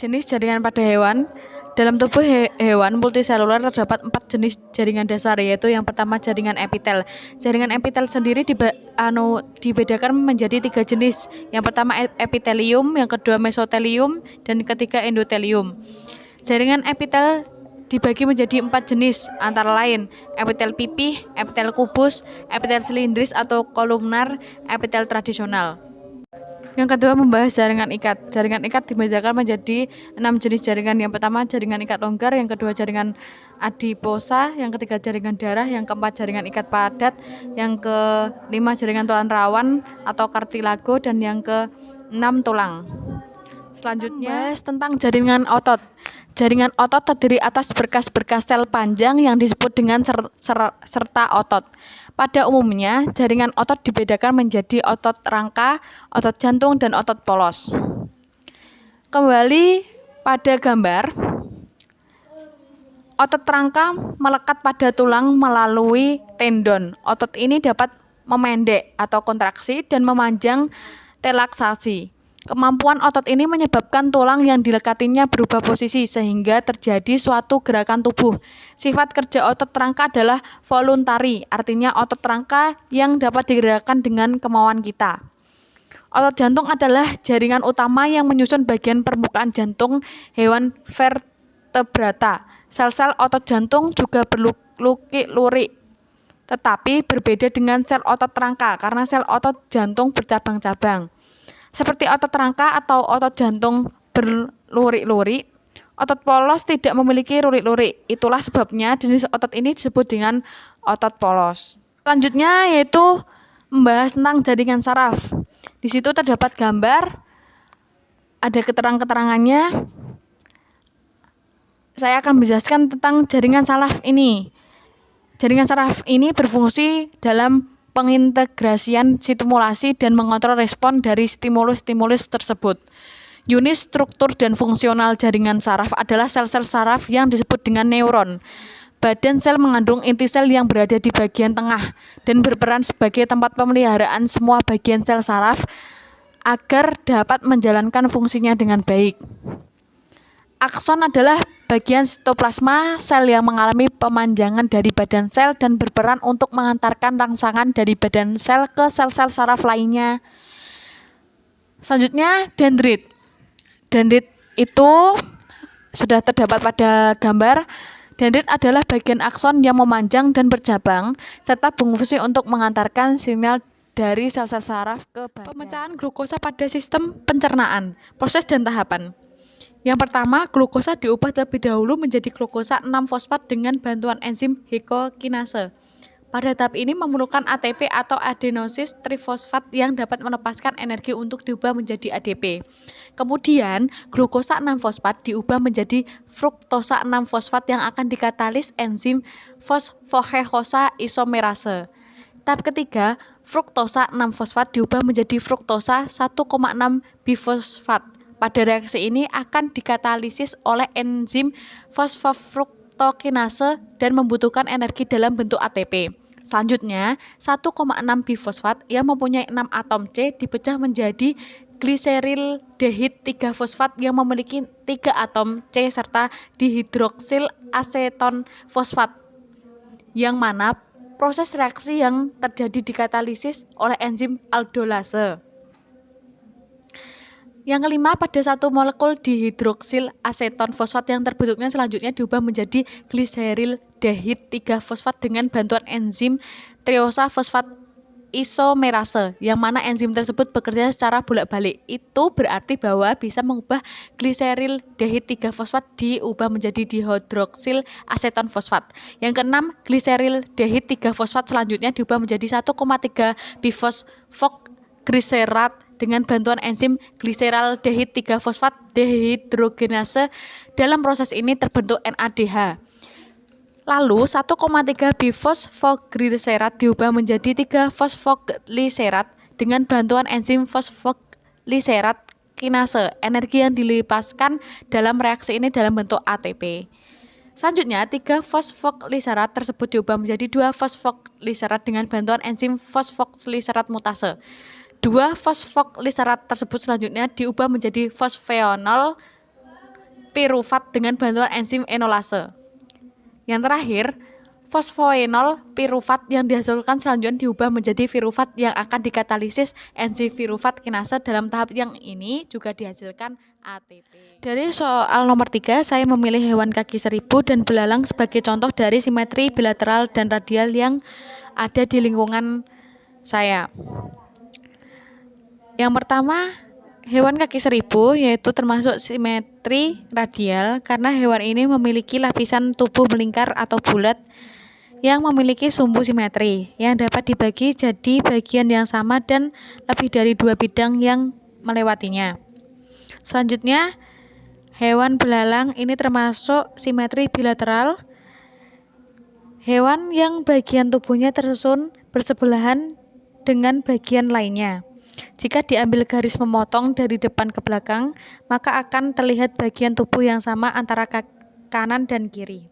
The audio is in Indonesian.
Jenis jaringan pada hewan. Dalam tubuh hewan multiselular terdapat 4 jenis jaringan dasar, yaitu yang pertama jaringan epitel. Jaringan epitel sendiri dibedakan menjadi 3 jenis. Yang pertama epitelium, yang kedua mesotelium, dan yang ketiga endotelium. Jaringan epitel dibagi menjadi 4 jenis, antara lain epitel pipih, epitel kubus, epitel silindris atau kolumnar, epitel tradisional. Yang kedua membahas jaringan ikat. Jaringan ikat dibedakan menjadi 6 jenis jaringan. Yang pertama jaringan ikat longgar, yang kedua jaringan adiposa, yang ketiga jaringan darah, yang keempat jaringan ikat padat, yang kelima jaringan tulang rawan atau kartilago, dan yang keenam tulang. Selanjutnya tentang jaringan otot. Jaringan otot terdiri atas berkas-berkas sel panjang yang disebut dengan serta otot. Pada umumnya, jaringan otot dibedakan menjadi otot rangka, otot jantung, dan otot polos. Kembali pada gambar, otot rangka melekat pada tulang melalui tendon. Otot ini dapat memendek atau kontraksi dan memanjang relaksasi. Kemampuan otot ini menyebabkan tulang yang dilekatinya berubah posisi sehingga terjadi suatu gerakan tubuh. Sifat kerja otot rangka adalah voluntari, artinya otot rangka yang dapat digerakkan dengan kemauan kita. Otot jantung adalah jaringan utama yang menyusun bagian permukaan jantung hewan vertebrata. Sel-sel otot jantung juga berlurik, tetapi berbeda dengan sel otot rangka karena sel otot jantung bercabang-cabang. Seperti otot rangka atau otot jantung berlurik-lurik, otot polos tidak memiliki lurik-lurik. Itulah sebabnya jenis otot ini disebut dengan otot polos. Selanjutnya yaitu membahas tentang jaringan saraf. Di situ terdapat gambar, ada keterangan-keterangannya. Saya akan menjelaskan tentang jaringan saraf ini. Jaringan saraf ini berfungsi dalam pengintegrasian stimulasi dan mengontrol respon dari stimulus-stimulus tersebut. Unit struktur dan fungsional jaringan saraf adalah sel-sel saraf yang disebut dengan neuron. Badan sel mengandung inti sel yang berada di bagian tengah dan berperan sebagai tempat pemeliharaan semua bagian sel saraf agar dapat menjalankan fungsinya dengan baik. Akson adalah bagian sitoplasma sel yang mengalami pemanjangan dari badan sel dan berperan untuk mengantarkan rangsangan dari badan sel ke sel-sel saraf lainnya. Selanjutnya dendrit. Dendrit itu sudah terdapat pada gambar. Dendrit adalah bagian akson yang memanjang dan bercabang serta berfungsi untuk mengantarkan sinyal dari sel-sel saraf ke badan. Pemecahan glukosa pada sistem pencernaan, proses dan tahapan. Yang pertama, glukosa diubah terlebih dahulu menjadi glukosa 6-fosfat dengan bantuan enzim hexokinase. Pada tahap ini memerlukan ATP atau adenosis trifosfat yang dapat melepaskan energi untuk diubah menjadi ADP. Kemudian, glukosa 6-fosfat diubah menjadi fruktosa 6-fosfat yang akan dikatalis enzim fosfohexosa isomerase. Tahap ketiga, fruktosa 6-fosfat diubah menjadi fruktosa 1,6 bifosfat. Pada reaksi ini akan dikatalisis oleh enzim fosfofruktokinase dan membutuhkan energi dalam bentuk ATP. Selanjutnya, 1,6 bifosfat yang mempunyai 6 atom C dipecah menjadi gliserildehid 3-fosfat yang memiliki 3 atom C serta dihidroksil aseton fosfat, yang mana proses reaksi yang terjadi dikatalisis oleh enzim aldolase. Yang kelima, pada satu molekul dihidroksil aseton fosfat yang terbentuknya selanjutnya diubah menjadi gliserildehid 3-fosfat dengan bantuan enzim triosa fosfat isomerase, yang mana enzim tersebut bekerja secara bolak-balik. Itu berarti bahwa bisa mengubah gliserildehid 3-fosfat diubah menjadi dihidroksil aseton fosfat. Yang keenam, gliserildehid 3-fosfat selanjutnya diubah menjadi 1,3 bifosfoglycerat dengan bantuan enzim gliseraldehid 3-fosfat dehidrogenase. Dalam proses ini terbentuk NADH. Lalu 1,3 bifosfoglycerat diubah menjadi 3-fosfoglycerat dengan bantuan enzim fosfoglycerat kinase. Energi yang dilepaskan dalam reaksi ini dalam bentuk ATP. Selanjutnya, 3-fosfoglycerat tersebut diubah menjadi 2-fosfoglycerat dengan bantuan enzim fosfoglycerat mutase. 2-fosfoglycerat tersebut selanjutnya diubah menjadi fosfenol pirufat dengan bantuan enzim enolase. Yang terakhir, fosfoenol pirufat yang dihasilkan selanjutnya diubah menjadi pirufat yang akan dikatalisis enzim pirufat kinase. Dalam tahap yang ini juga dihasilkan ATP. Dari soal nomor 3, saya memilih hewan kaki seribu dan belalang sebagai contoh dari simetri bilateral dan radial yang ada di lingkungan saya. Yang pertama, hewan kaki seribu yaitu termasuk simetri radial karena hewan ini memiliki lapisan tubuh melingkar atau bulat yang memiliki sumbu simetri yang dapat dibagi jadi bagian yang sama dan lebih dari 2 bidang yang melewatinya. Selanjutnya, hewan belalang ini termasuk simetri bilateral, hewan yang bagian tubuhnya tersusun bersebelahan dengan bagian lainnya. Jika diambil garis memotong dari depan ke belakang, maka akan terlihat bagian tubuh yang sama antara kanan dan kiri.